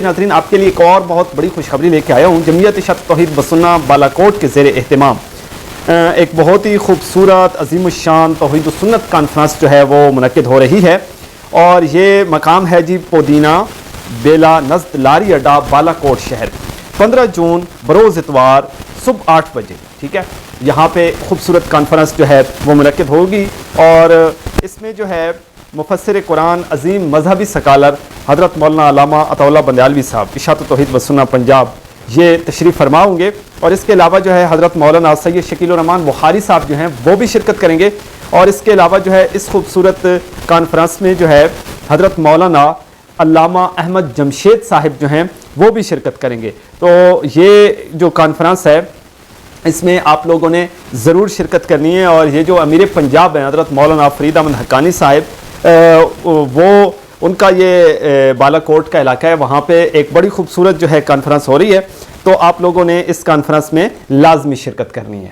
ناظرین آپ کے لیے ایک اور بہت بڑی خوشخبری لے کے آیا ہوں۔ جمعیت اشاعت توحید و سنت بالاکوٹ کے زیر اہتمام ایک بہت ہی خوبصورت عظیم الشان توحید و سنت کانفرنس جو ہے وہ منعقد ہو رہی ہے، اور یہ مقام ہے جی پودینہ بیلا نزد لاری اڈا بالاکوٹ شہر، 15 جون بروز اتوار صبح 8 بجے، ٹھیک ہے۔ یہاں پہ خوبصورت کانفرنس جو ہے وہ منعقد ہوگی، اور اس میں جو ہے مفسر قرآن عظیم مذہبی سکالر حضرت مولانا علامہ عطا اللہ بندیالوی صاحب اشاعت توحید و سنت پنجاب یہ تشریف فرما ہوں گے، اور اس کے علاوہ جو ہے حضرت مولانا سید شکیل الرحمان بخاری صاحب جو ہیں وہ بھی شرکت کریں گے، اور اس کے علاوہ جو ہے اس خوبصورت کانفرنس میں جو ہے حضرت مولانا علامہ احمد جمشید صاحب جو ہیں وہ بھی شرکت کریں گے۔ تو یہ جو کانفرنس ہے اس میں آپ لوگوں نے ضرور شرکت کرنی ہے، اور یہ جو امیر پنجاب ہیں حضرت مولانا فرید احمد حقانی صاحب وہ ان کا یہ بالاکوٹ کا علاقہ ہے، وہاں پہ ایک بڑی خوبصورت جو ہے کانفرنس ہو رہی ہے، تو آپ لوگوں نے اس کانفرنس میں لازمی شرکت کرنی ہے۔